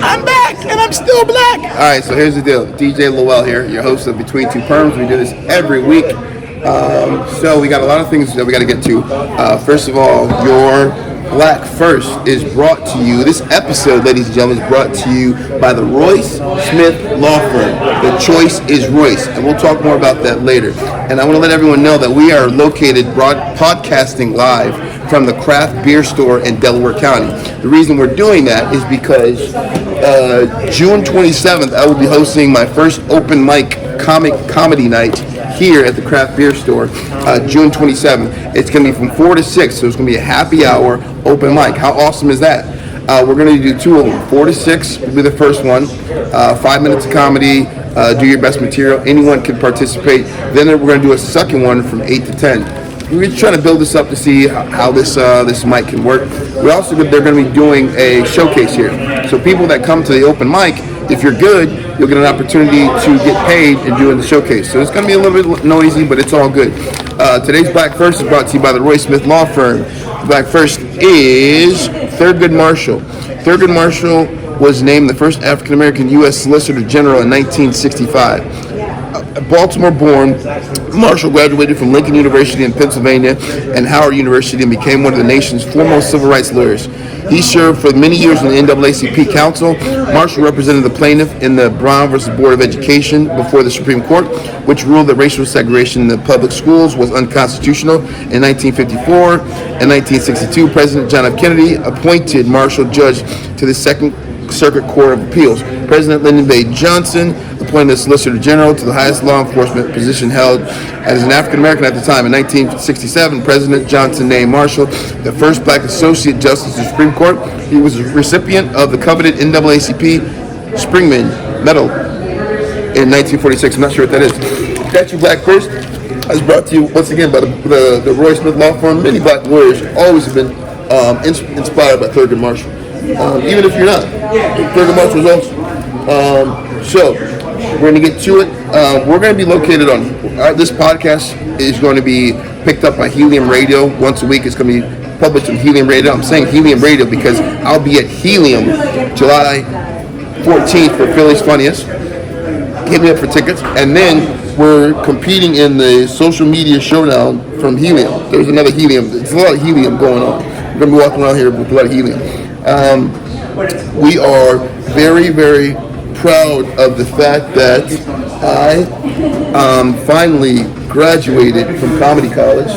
I'm back, and I'm still black. All right, so here's the deal. DJ Lowell here, your host of Between Two Perms. We do this every week. So we got a lot of things that we got to get to. First of all, your Black First is brought to you. This episode, ladies and gentlemen, is brought to you by the Royce Smith Law Firm. The choice is Royce, and we'll talk more about that later. And I want to let everyone know that we are located podcasting live from the craft beer store in Delaware County. The reason we're doing that is because June 27th, I will be hosting my first open mic comedy night here at the craft beer store, June 27th. It's going to be from 4 to 6, so it's going to be a happy hour open mic. How awesome is that? We're going to do two of them. 4 to 6 will be the first one. 5 minutes of comedy, do your best material. Anyone can participate. Then we're going to do a second one from 8 to 10. We're just trying to build this up to see how this mic can work. They're going to be doing a showcase here. So people that come to the open mic, if you're good, you'll get an opportunity to get paid in doing the showcase. So it's going to be a little bit noisy, but it's all good. Today's Black First is brought to you by the Roy Smith Law Firm. Black First is Thurgood Marshall. Thurgood Marshall was named the first African-American U.S. Solicitor General in 1965. Baltimore-born, Marshall graduated from Lincoln University in Pennsylvania and Howard University and became one of the nation's foremost civil rights lawyers. He served for many years on the NAACP Council. Marshall represented the plaintiff in the Brown versus Board of Education before the Supreme Court, which ruled that racial segregation in the public schools was unconstitutional. In 1954 and 1962, President John F. Kennedy appointed Marshall judge to the Second Circuit Court of Appeals. President Lyndon B. Johnson appointed the Solicitor General to the highest law enforcement position held as an African American at the time. In 1967, President Johnson named Marshall the first black associate justice of the Supreme Court. He was a recipient of the coveted NAACP Springman Medal in 1946. I'm not sure what that is. Got you Black First is brought to you once again by the Roy Smith Law Firm. Many black lawyers always have been inspired by Thurgood Marshall. Even if you're not, Thurgood Marshall was awesome. So we're going to get to it. We're going to be located on this podcast is going to be picked up by Helium Radio once a week. It's going to be published on Helium Radio. I'm saying Helium Radio because I'll be at Helium July 14th for Philly's Funniest. Hit me up for tickets. And then we're competing in the social media showdown from Helium. There's another Helium. There's a lot of Helium going on. We're going to be walking around here with a lot of Helium. We are very, very proud of the fact that I finally graduated from comedy college.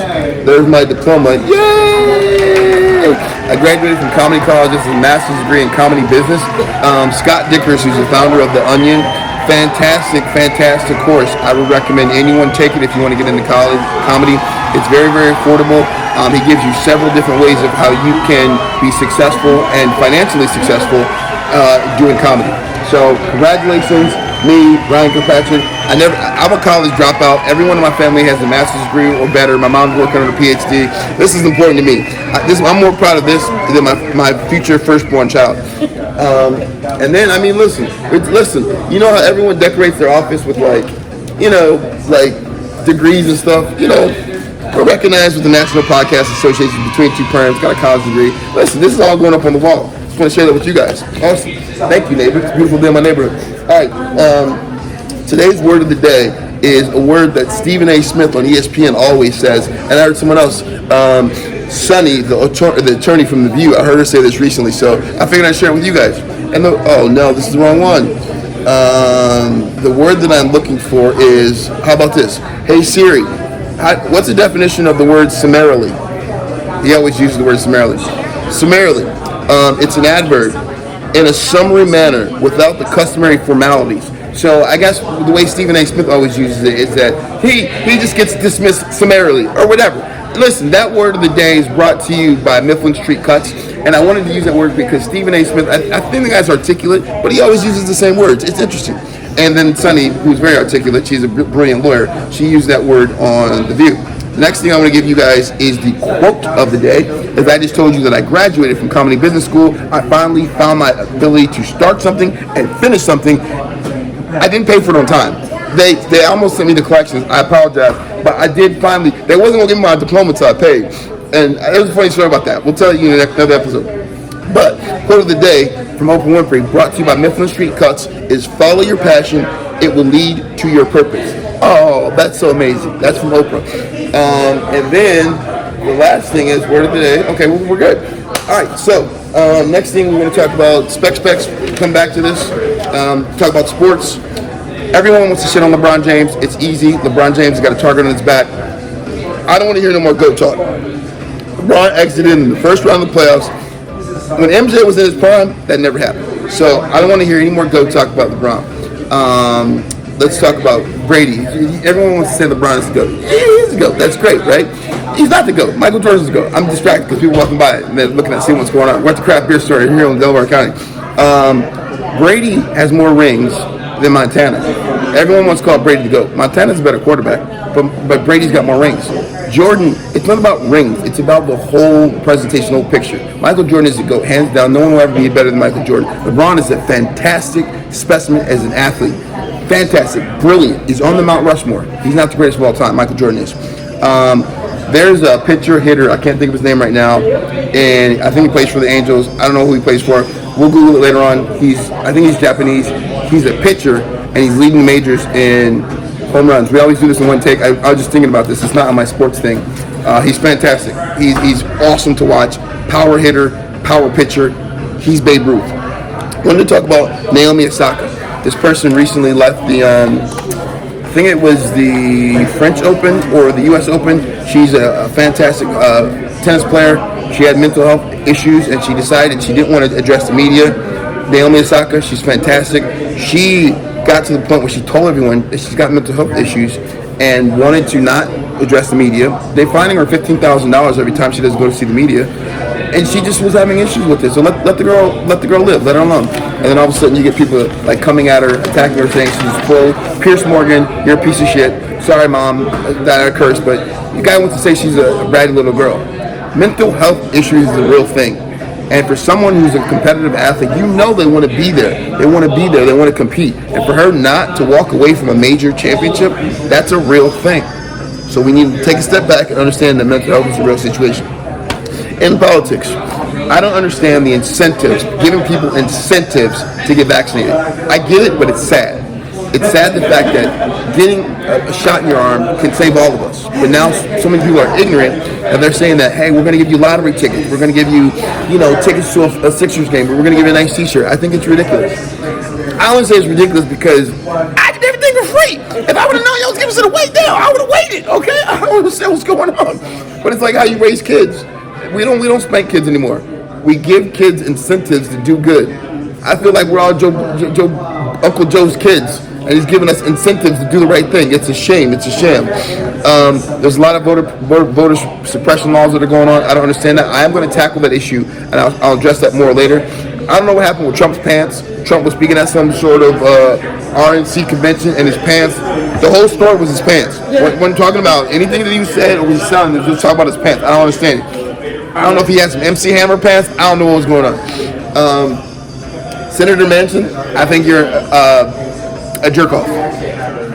There's my diploma. Yay! I graduated from comedy college. This is a master's degree in comedy business. Scott Dickers, who's the founder of The Onion, fantastic course. I would recommend anyone take it if you want to get into comedy. It's very, very affordable. He gives you several different ways of how you can be successful and financially successful doing comedy. So congratulations, me, Ryan Kirkpatrick. I'm a college dropout. Everyone in my family has a master's degree or better. My mom's working on a PhD. This is important to me. I'm more proud of this than my future firstborn child. And then, listen. You know how everyone decorates their office with like degrees and stuff. We're recognized with the National Podcast Association Between Two Perms. Got a college degree. Listen, this is all going up on the wall. Just want to share that with you guys. Awesome. Thank you, neighbor. It's a beautiful day in my neighborhood. All right. Today's word of the day is a word that Stephen A. Smith on ESPN always says, and I heard someone else, Sonny, the attorney from The View, I heard her say this recently, so I figured I'd share it with you guys. And oh no, this is the wrong one. The word that I'm looking for is, how about this? Hey Siri, what's the definition of the word summarily? He always uses the word summarily. Summarily, it's an adverb in a summary manner without the customary formalities. So I guess the way Stephen A. Smith always uses it is that he just gets dismissed summarily or whatever. Listen, that word of the day is brought to you by Mifflin Street Cuts, and I wanted to use that word because Stephen A. Smith, I think the guy's articulate, but he always uses the same words. It's interesting. And then Sunny, who's very articulate, she's a brilliant lawyer, she used that word on The View. The next thing I want to give you guys is the quote of the day. As I just told you that I graduated from Comedy Business School, I finally found my ability to start something and finish something. I didn't pay for it on time. They almost sent me the collections. I apologize, but I did finally. They wasn't gonna give me my diploma until I paid, and there's a funny story about that. We'll tell you in another episode. But quote of the day from Oprah Winfrey, brought to you by Mifflin Street Cuts, is follow your passion. It will lead to your purpose. Oh, that's so amazing. That's from Oprah. And then the last thing is word of the day. Okay, we're good. All right, so next thing we're going to talk about specs. Come back to this. Talk about sports. Everyone wants to shit on LeBron James. It's easy. LeBron James has got a target on his back. I don't want to hear no more GOAT talk. LeBron exited in the first round of the playoffs. When MJ was in his prime, that never happened. So I don't want to hear any more GOAT talk about LeBron. Let's talk about Brady. Everyone wants to say LeBron is the GOAT. Yeah, he's the GOAT. That's great, right? He's not the GOAT. Michael Jordan's the GOAT. I'm distracted because people walking by and they're looking at seeing what's going on. We're at the craft beer store here in Delaware County. Brady has more rings than Montana. Everyone wants to call Brady the GOAT. Montana's a better quarterback, but Brady's got more rings. Jordan, it's not about rings. It's about the whole presentation, whole picture. Michael Jordan is the GOAT, hands down. No one will ever be better than Michael Jordan. LeBron is a fantastic specimen as an athlete. Fantastic, brilliant. He's on the Mount Rushmore. He's not the greatest of all time. Michael Jordan is. There's a pitcher hitter. I can't think of his name right now, and I think he plays for the Angels. I don't know who he plays for. We'll Google it later on. I think he's Japanese. He's a pitcher, and he's leading majors in home runs. We always do this in one take. I was just thinking about this. It's not on my sports thing. He's fantastic. He's awesome to watch. Power hitter, power pitcher. He's Babe Ruth. I wanted to talk about Naomi Osaka. This person recently left the, I think it was the French Open or the U.S. Open. She's a fantastic tennis player. She had mental health issues, and she decided she didn't want to address the media. Naomi Osaka, she's fantastic. She got to the point where she told everyone that she's got mental health issues and wanted to not address the media. They're fining her $15,000 every time she doesn't go to see the media, and she just was having issues with it. So let the girl live, let her alone. And then all of a sudden you get people like coming at her, attacking her, saying she's full. Pierce Morgan, you're a piece of shit. Sorry, mom, that I cursed, but the guy wants to say she's a bratty little girl. Mental health issues is a real thing. And for someone who's a competitive athlete, you know they want to be there. They want to be there. They want to compete. And for her not to walk away from a major championship, that's a real thing. So we need to take a step back and understand that mental health is a real situation. In politics, I don't understand the incentives, giving people incentives to get vaccinated. I get it, but it's sad. It's sad the fact that getting a shot in your arm can save all of us. But now so many people are ignorant and they're saying that, hey, we're going to give you lottery tickets. We're going to give you, tickets to a Sixers game. We're going to give you a nice t-shirt. I think it's ridiculous. I only say it's ridiculous because I did everything for free. If I would have known y'all was giving us it away down, I would have waited, okay? I don't understand what's going on. But it's like how you raise kids. We don't spank kids anymore. We give kids incentives to do good. I feel like we're all Uncle Joe's kids, and he's giving us incentives to do the right thing. It's a shame. It's a sham. There's a lot of voter suppression laws that are going on. I don't understand that. I am going to tackle that issue, and I'll address that more later. I don't know what happened with Trump's pants. Trump was speaking at some sort of RNC convention, and his pants, the whole story was his pants. When talking about anything that he said or was selling, they just talk about his pants. I don't understand it. I don't know if he had some MC Hammer pants. I don't know what was going on. Senator Manchin, I think you're a jerk off.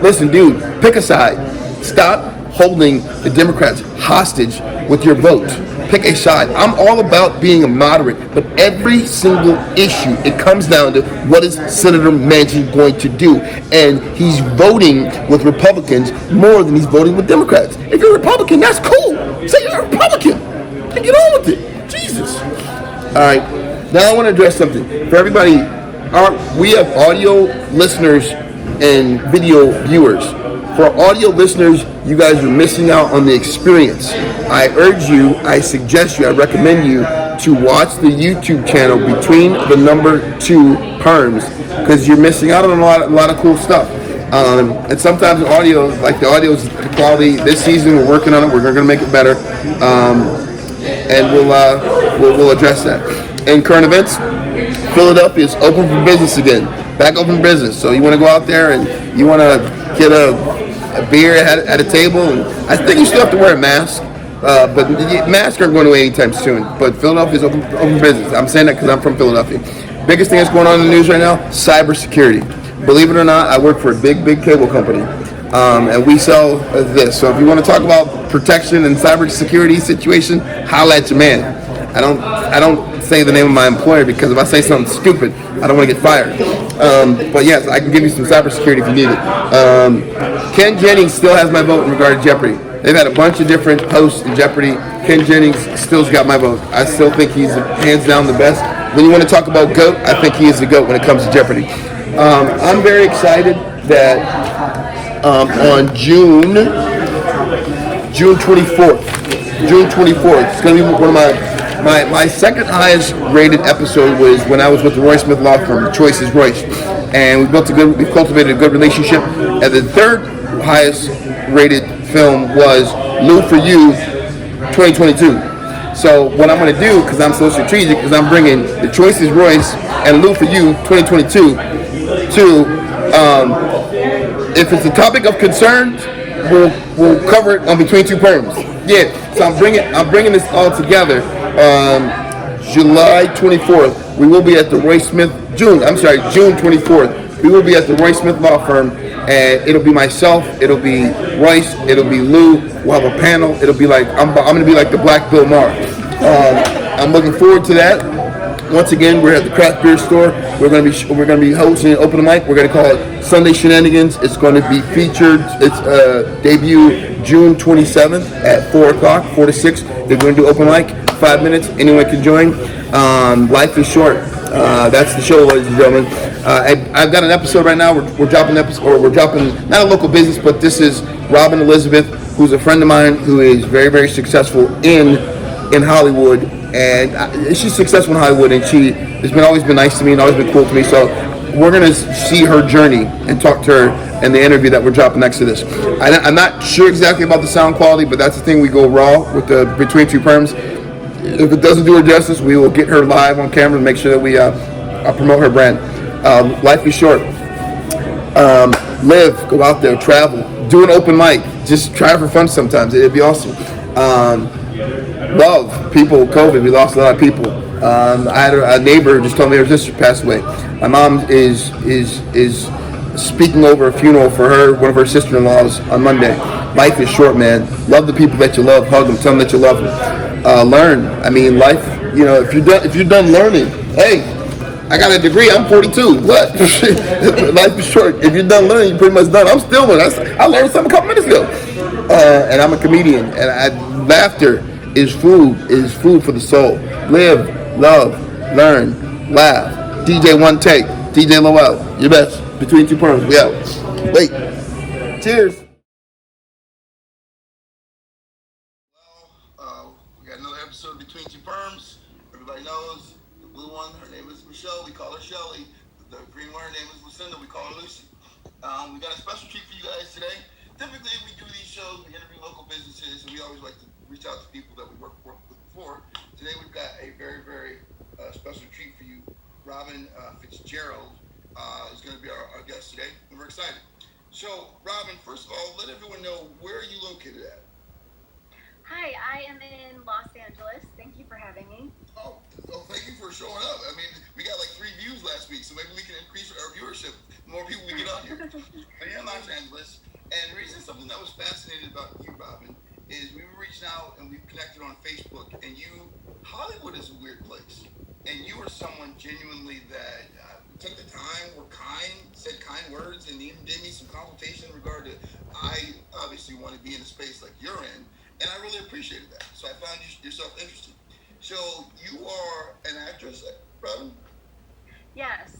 Listen, dude, pick a side. Stop holding the Democrats hostage with your vote. Pick a side. I'm all about being a moderate, but every single issue, it comes down to what is Senator Manchin going to do? And he's voting with Republicans more than he's voting with Democrats. If you're a Republican, that's cool. Say you're a Republican and get on with it. Jesus. All right. Now I want to address something. For everybody, we have audio listeners and video viewers. For audio listeners, you guys are missing out on the experience. I urge you, I suggest you, I recommend you to watch the YouTube channel Between the Number 2 Perms, because you're missing out on a lot of cool stuff. And sometimes the audio, the audio's quality. This season, we're working on it. We're going to make it better, and we'll address that. In current events, Philadelphia is open for business again. Back open for business. So you want to go out there and you want to get a beer at a table. And I think you still have to wear a mask. But masks aren't going away anytime soon. But Philadelphia is open for business. I'm saying that because I'm from Philadelphia. Biggest thing that's going on in the news right now, cybersecurity. Believe it or not, I work for a big cable company. And we sell this. So if you want to talk about protection and cybersecurity situation, holla at your man. I don't say the name of my employer because if I say something stupid, I don't want to get fired. But yes, I can give you some cybersecurity if you need it. Ken Jennings still has my vote in regard to Jeopardy. They've had a bunch of different hosts in Jeopardy. Ken Jennings still's got my vote. I still think he's hands down the best. When you want to talk about GOAT, I think he is the GOAT when it comes to Jeopardy. I'm very excited that on June 24th, it's going to be one of my second highest rated episode was when I was with the Roy Smith Law Firm, Choice is Royce, and we've cultivated a good relationship. And the third highest rated film was Lou for You 2022. So what I'm going to do, because I'm so strategic, is I'm bringing the Choice is Royce and Lou for You 2022 to, if it's a topic of concern, we'll cover it on Between Two Perms. Yeah, so I'm bringing this all together. July 24th, we will be at the June 24th, we will be at the Roy Smith Law Firm, and it'll be myself, it'll be Royce, it'll be Lou, we'll have a panel, it'll be like, I'm gonna be like the Black Bill Maher. I'm looking forward to that. Once again, we're at the craft beer store. We're gonna be hosting an open mic. We're gonna call it Sunday Shenanigans. It's going to be featured. It's debut June 27th at 4 o'clock, 4 to 6. They're going to do open mic, 5 minutes. Anyone can join. Life is short. That's the show, ladies and gentlemen. I've got an episode right now. We're dropping an episode, or we're dropping not a local business, but this is Robin Elizabeth, who's a friend of mine who is very, very successful in Hollywood. And she's successful in Hollywood, and she has always been nice to me and always been cool to me. So we're going to see her journey and talk to her in the interview that we're dropping next to this. I'm not sure exactly about the sound quality, but that's the thing. We go raw with the Between Two Perms. If it doesn't do her justice, we will get her live on camera and make sure that we promote her brand. Life is short. Live, go out there, travel, do an open mic. Just try it for fun sometimes. It'd be awesome. Love people. COVID. We lost a lot of people. I had a neighbor who just told me her sister passed away. My mom is speaking over a funeral for one of her sister-in-laws on Monday. Life is short, man. Love the people that you love. Hug them. Tell them that you love them. Learn. I mean, life. You know, if you're done learning, hey, I got a degree. I'm 42. What? Life is short. If you're done learning, you're pretty much done. I'm still learning. I learned something a couple minutes ago. And I'm a comedian. And laughter is food for the soul. Live, love, learn, laugh. DJ One Take, DJ Lowell, your best. Between Two Perms, we out. Wait. Cheers. Well, we got another episode of Between Two Perms. Everybody knows the blue one, her name is Michelle, we call her Shelly. The green one, her name is Lucinda, we call her Lucy. We got a special treat for you guys today. Typically, we do these shows, we interview local businesses, and we always like to reach out to people that we worked with before. Today, we've got a very, very special treat for you. Robin Fitzgerald is going to be our guest today, and we're excited. So, Robin, first of all, let everyone know, where are you located at? Hi, I am in Los Angeles. Thank you for having me. Oh, thank you for showing up. I mean, we got like 3 views last week, so maybe we can increase our viewership. The more people we get on here. But you're in Los Angeles, and the reason something that was fascinating about you, Robin, is we were reaching out and we've connected on Facebook, and Hollywood is a weird place, and you are someone genuinely that took the time, were kind, said kind words, and even did me some consultation in regard to, I obviously want to be in a space like you're in, and I really appreciated that. So I found yourself interesting. So you are an actress, Robin? Yes.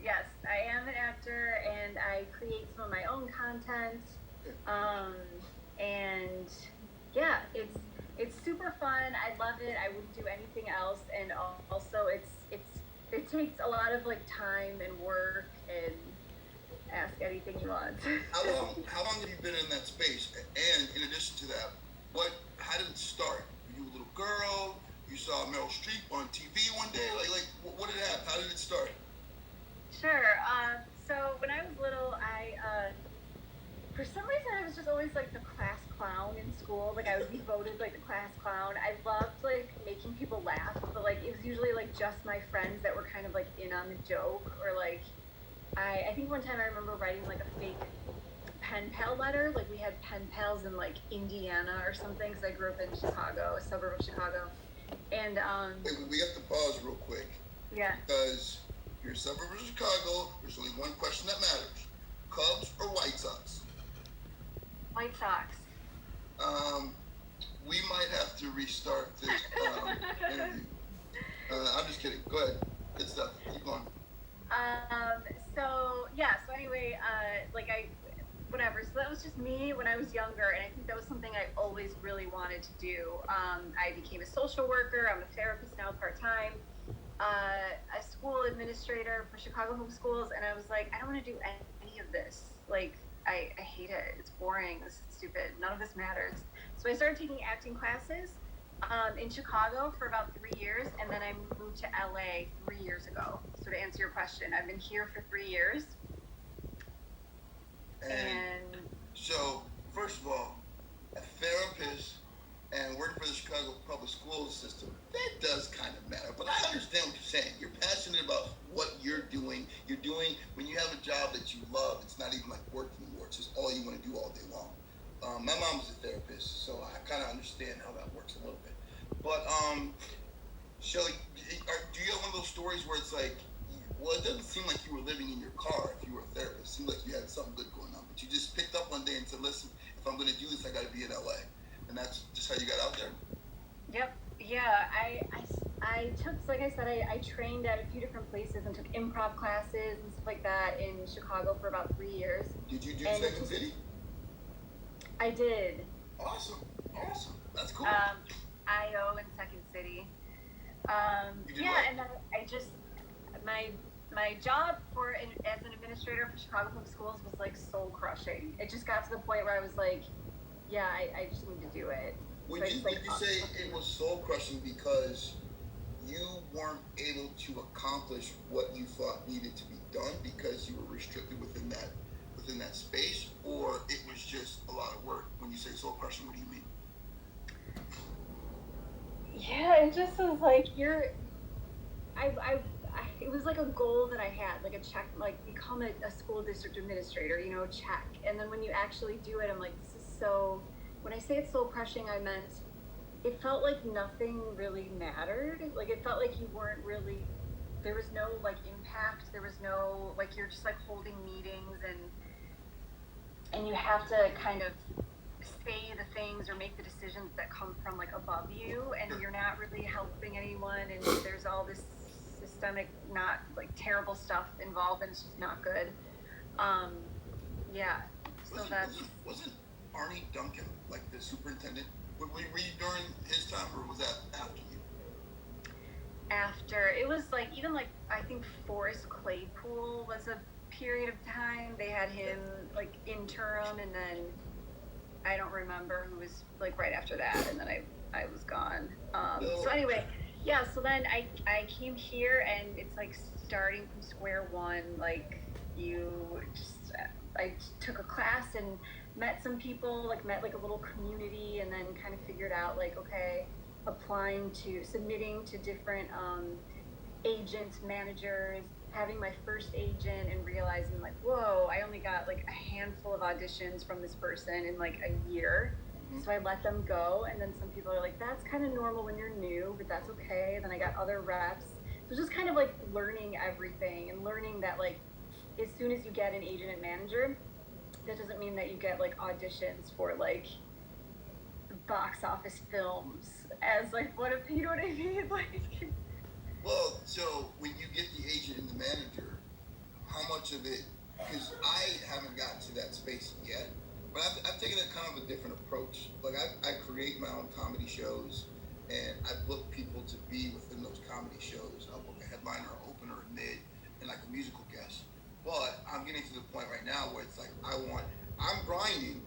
Yes, I am an actor, and I create some of my own content. And yeah, it's super fun. I love it. I wouldn't do anything else, and also it takes a lot of like time and work, and ask anything you want. How long have you been in that space? And in addition to that, how did it start? Were you a little girl? You saw Meryl Streep on TV one day? Like what did it happen? How did it start? Sure. So when I was little, for some reason, I was just always like the class clown in school. Like I would be voted like the class clown. I loved like making people laugh, but like it was usually like just my friends that were kind of like in on the joke, or like I think one time I remember writing like a fake pen pal letter. Like we had pen pals in like Indiana or something, because I grew up in Chicago, a suburb of Chicago. And Hey, we have to pause real quick. Yeah. Because you're a suburb of Chicago. There's only one question that matters: Cubs or White Sox? White Sox. We might have to restart this interview. I'm just kidding. Go ahead. Good stuff. Keep going. So anyway, whatever. So that was just me when I was younger, and I think that was something I always really wanted to do. I became a social worker. I'm a therapist now, part-time. A school administrator for Chicago Home Schools, and I was like, I don't want to do any of this. Like, I hate it. It's boring. This is stupid. None of this matters. So I started taking acting classes in Chicago for about 3 years, and then I moved to LA 3 years ago. So to answer your question, I've been here for 3 years. And so, first of all, a therapist and working for the Chicago public school system, that does kind of matter. But I understand what you're saying. You're passionate about what you're doing. You're doing, when you have a job that you love, it's not even like work anymore. It's just all you want to do all day long. My mom was a therapist, so I kind of understand how that works a little bit. But, Shelly, do you have one of those stories where it's like, well, it doesn't seem like you were living in your car if you were a therapist. It seemed like you had something good going on. But you just picked up one day and said, listen, if I'm going to do this, I got to be in LA. And that's just how you got out there? Yep. Yeah. I took, like I said, I trained at a few different places and took improv classes and stuff like that in Chicago for about 3 years. Did you do Second City? I did. Awesome. That's cool. IO in Second City. And then I just, my job as an administrator for Chicago Public Schools was like soul crushing. It just got to the point where I was like, yeah, I just need to do it. Would you say it was soul crushing because you weren't able to accomplish what you thought needed to be done because you were restricted within that space, or it was just a lot of work? When you say soul crushing, what do you mean? Yeah, it just was like it was like a goal that I had, like a check, like become a school district administrator, check. And then when you actually do it, I'm like, this is so, when I say it's soul crushing, I meant it felt like nothing really mattered. Like it felt like you weren't really, there was no like impact. There was no, like, you're just like holding meetings and you have to kind of say the things or make the decisions that come from like above you, and you're not really helping anyone, and there's all this systemic, not like terrible stuff involved, and it's just not good. Wasn't Arnie Duncan like the superintendent? Were you during his time, or was that after you? After. It was like, even like, I think Forrest Claypool was a period of time. They had him like interim, and then I don't remember who was like right after that, and then I was gone. So anyway, yeah, so then I came here, and it's like starting from square one. Like, I took a class and met some people, like met like a little community, and then kind of figured out like, okay, submitting to different agents, managers, having my first agent, and realizing like, whoa, I only got like a handful of auditions from this person in like a year. Mm-hmm. So I let them go, and then some people are like, that's kind of normal when you're new, but that's okay. And then I got other reps. So just kind of like learning everything, and learning that like, as soon as you get an agent and manager, that doesn't mean that you get like auditions for like box office films as like, what if, you know what I mean? Like, well, so when you get the agent and the manager, how much of it, because I haven't gotten to that space yet, but I've taken a kind of a different approach. Like, I create my own comedy shows, and I book people to be within those comedy shows. I'll book a headliner, opener, a mid, and like a musical guest. But I'm getting to the point right now where it's like, I'm grinding,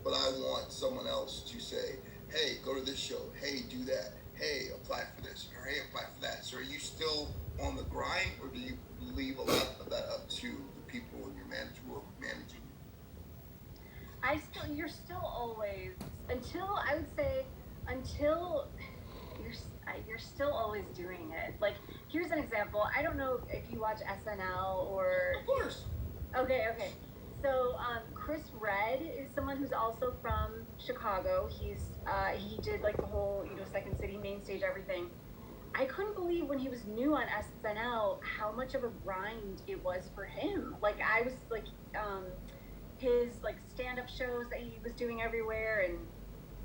but I want someone else to say, hey, go to this show, hey, do that, hey, apply for this, or hey, apply for that. So are you still on the grind, or do you leave a lot of that up to the people in your management who are managing you? You're still always, until you're still always doing it. Like, here's an example. I don't know if you watch SNL or. Of course. Okay. So Chris Red is someone who's also from Chicago. He did like the whole, Second City, main stage, everything. I couldn't believe when he was new on SNL how much of a grind it was for him. Like I was like, his like stand-up shows that he was doing everywhere, and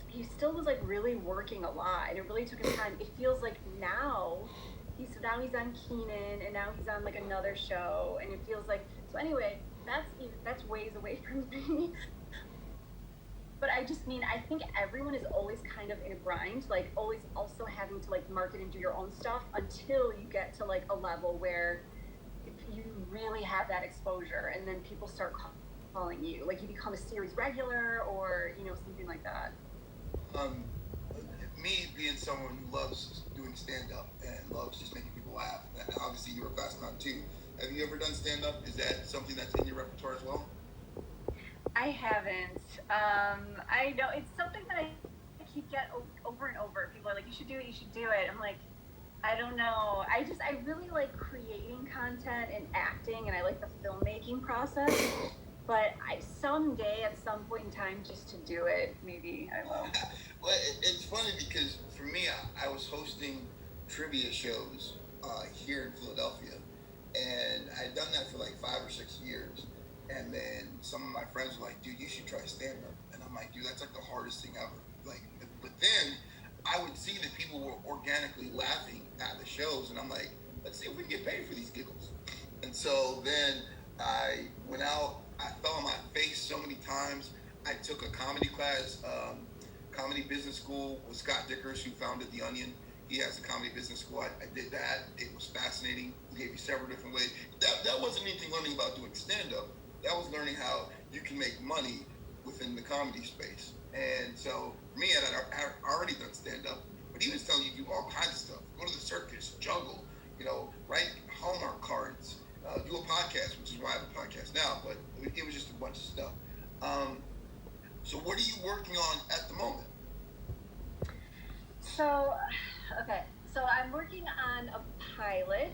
he still was like really working a lot, and it really took him time. It feels like now he's on Keenan, and now he's on like another show, and it feels like so. Anyway, that's ways away from me. But I just mean, I think everyone is always kind of in a grind, like always also having to like market and do your own stuff until you get to like a level where you really have that exposure, and then people start calling you, like you become a series regular or something like that. Me being someone who loves doing stand-up and loves just making people laugh, and obviously you're a fast con too. Have you ever done stand-up? Is that something that's in your repertoire as well? I haven't. I know it's something that I keep getting over and over. People are like, you should do it, you should do it. I'm like, I don't know. I really like creating content and acting, and I like the filmmaking process. But someday, at some point in time, just to do it, maybe I will. Well, it's funny because for me, I was hosting trivia shows here in Philadelphia, and I'd done that for like 5 or 6 years. And then some of my friends were like, dude, you should try stand-up. And I'm like, dude, that's like the hardest thing ever. Like, but then I would see that people were organically laughing at the shows, and I'm like, let's see if we can get paid for these giggles. And so then I went out, I fell on my face so many times. I took a comedy class, comedy business school with Scott Dickers, who founded The Onion. He has a comedy business school. I did that. It was fascinating. He gave me several different ways. That wasn't anything learning about doing stand-up. That was learning how you can make money within the comedy space. And so for me, I already done stand-up, but he was telling you to do all kinds of stuff. Go to the circus, juggle, write Hallmark cards, do a podcast, which is why I have a podcast now, but it was just a bunch of stuff. So what are you working on at the moment? So I'm working on a pilot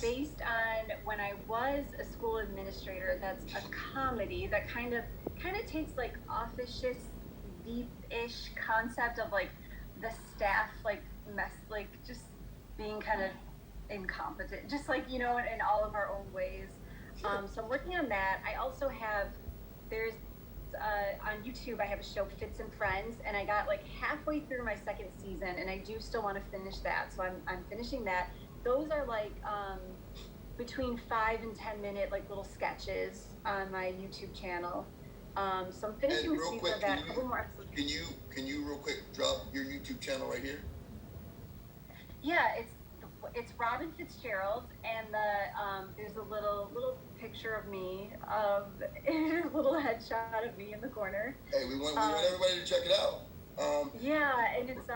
based on when I was a school administrator. That's a comedy that kind of takes like office-ish, deep-ish concept of like the staff like just being kind of incompetent, just like in all of our own ways. So I'm working on that. I also have on YouTube I have a show, Fits and Friends, and I got like halfway through my second season, and I do still want to finish that. So I'm finishing that. Those are like between 5 and 10 minute like little sketches on my YouTube channel. So I'm finishing the season of that. A couple more episodes. Can you real quick drop your YouTube channel right here? Yeah, it's Robin Fitzgerald, and there's a little picture of me, a little headshot of me in the corner. Hey, we want everybody to check it out. Yeah, and it's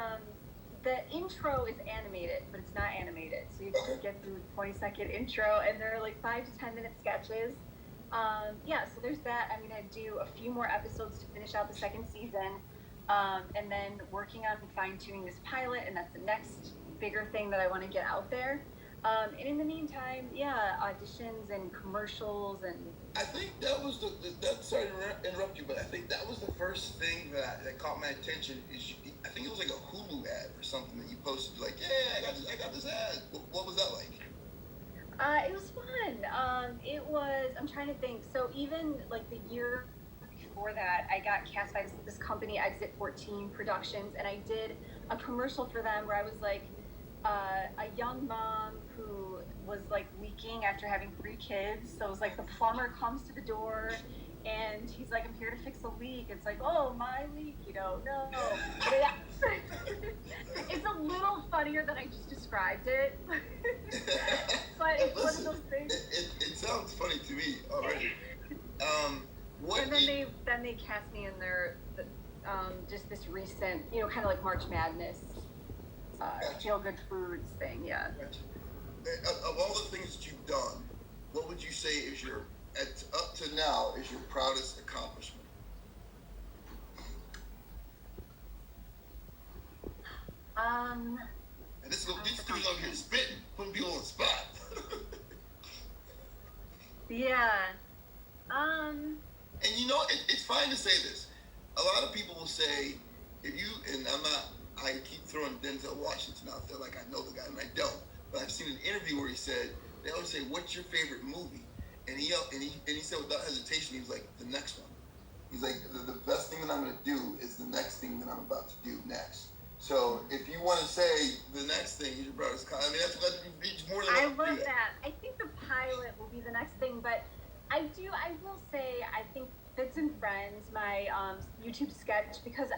the intro is animated, but it's not animated, so you just get through the 20-second intro, and they're like 5 to 10 minute sketches. So there's that. I'm gonna do a few more episodes to finish out the second season, and then working on fine-tuning this pilot, and that's the next bigger thing that I want to get out there. And in the meantime, auditions and commercials, and I think that was sorry to interrupt you, but I think that was the first thing that caught my attention. I think it was like a Hulu ad or something that you posted, like, "Hey, I got this ad." What was that like? It was fun. It was. I'm trying to think. So even like the year before that, I got cast by this company, Exit 14 Productions, and I did a commercial for them where I was like a young mom who was like leaking after having 3 kids. So it was like the plumber comes to the door and he's like, I'm here to fix a leak. It's like, oh, my leak, no. It's a little funnier than I just described it. But it's one of those things. It sounds funny to me already. And then they cast me in their just this recent, kind of like March Madness, feel good foods thing, yeah. Of all the things that you've done, what would you say is up to now, is your proudest accomplishment? And this dude's over here spitting, putting people on the spot. Yeah. And you know, it's fine to say this. A lot of people will say, if you, and I'm not, I keep throwing Denzel Washington out there like I know the guy, and I don't. But I've seen an interview where he said, they always say, what's your favorite movie? And he said without hesitation, he was like, the next one. He's like, the best thing that I'm going to do is the next thing that I'm about to do next. So if you want to say the next thing, you should probably, I mean, that's more than I love that. I think the pilot will be the next thing, but I will say, I think Fits and Friends, my YouTube sketch, because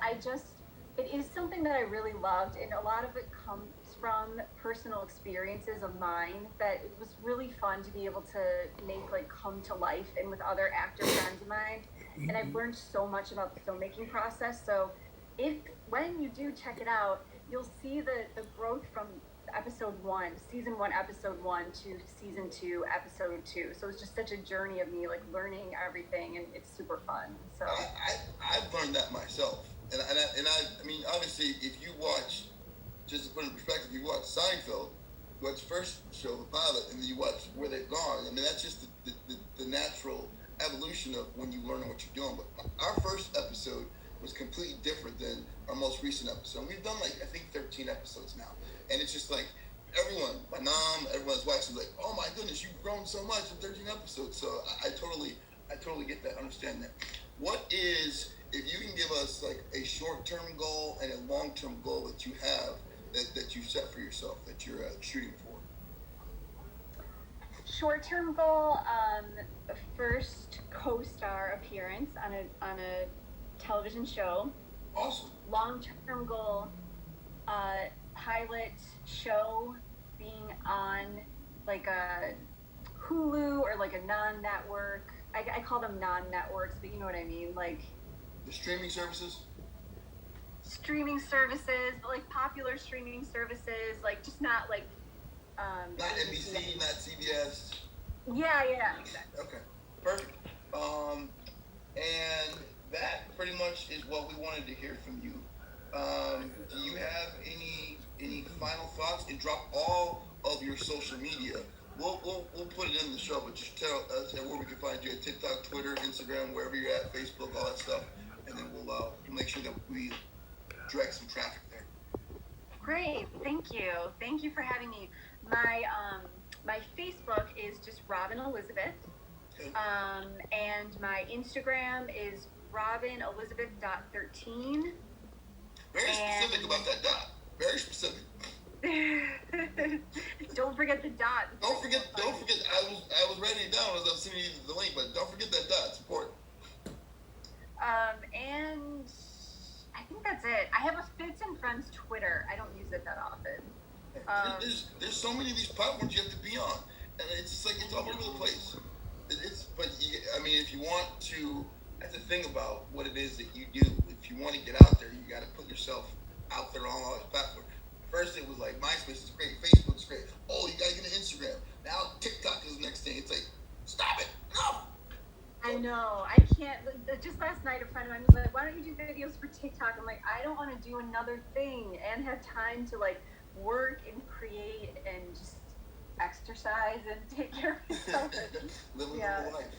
it is something that I really loved, and a lot of it comes from personal experiences of mine that it was really fun to be able to make like come to life and with other actor friends of mine. And I've learned so much about the filmmaking process. So when you do check it out, you'll see the growth from season 1, episode 1 to season 2, episode 2. So it's just such a journey of me like learning everything, and it's super fun. So I've learned that myself, and I mean, obviously, if you watch, just to put it in perspective, you watch Seinfeld, you watch the first show, the pilot, and then you watch Where They've Gone. I mean, that's just the natural evolution of when you learn what you're doing. But our first episode was completely different than our most recent episode. We've done like, I think, 13 episodes now. And it's just like, everyone, my mom, everyone's watching, like, oh my goodness, you've grown so much in 13 episodes. So I totally get that, understand that. What is, if you can give us like a short-term goal and a long-term goal that you have, that you set for yourself, that you're shooting for? Short-term goal, first co-star appearance on a television show. Awesome. Long-term goal, pilot show, being on like a Hulu or like a non-network. I call them non-networks, but you know what I mean, like the streaming services. But like popular streaming services, like just not like not NBC, not CBS. Yeah, exactly. Okay, perfect. And that pretty much is what we wanted to hear from you. Do you have any final thoughts? And drop all of your social media. We'll put it in the show, but just tell us where we can find you at TikTok, Twitter, Instagram, wherever you're at, Facebook, all that stuff, and then we'll make sure that we direct some traffic there. Great, thank you for having me. My Facebook is just Robin Elizabeth, Okay. and my Instagram is robinelizabeth.13. Very specific about that dot. Very specific. Don't forget the dot. Don't forget. I was writing it down as I was sending you the link, but don't forget that dot. It's important. And I think that's it. I have a Fits and Friends Twitter. I don't use it that often. There's so many of these platforms you have to be on, and it's just like it's all over the place. I mean, if you want to, that's the thing about what it is that you do. If you want to get out there, you got to put yourself out there on all these platforms. First, it was like MySpace is great, Facebook's great. Oh, you got to get an Instagram. Now TikTok is the next thing. It's like, stop it, no. I know. I can't. Just last night, a friend of mine was like, "Why don't you do videos for TikTok?" I'm like, I don't want to do another thing and have time to like work and create and just exercise and take care of myself. Living the whole life.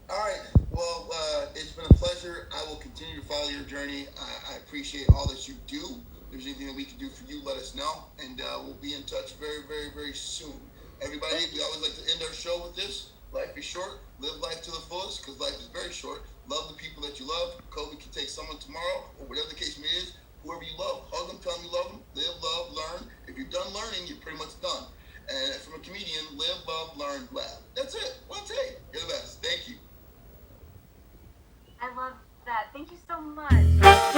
All right. Well, it's been a pleasure. I will continue to follow your journey. I appreciate all that you do. If there's anything that we can do for you, let us know, and we'll be in touch very, very, very soon. Everybody, we always like to end our show with this. Life is short. Live life to the fullest, because life is very short. Love the people that you love. COVID can take someone tomorrow, or whatever the case may is. Whoever you love, hug them, tell them you love them. Live, love, learn. If you're done learning, you're pretty much done. And from a comedian, live, love, learn, laugh. That's it. One take. You're the best. Thank you. I love that. Thank you so much.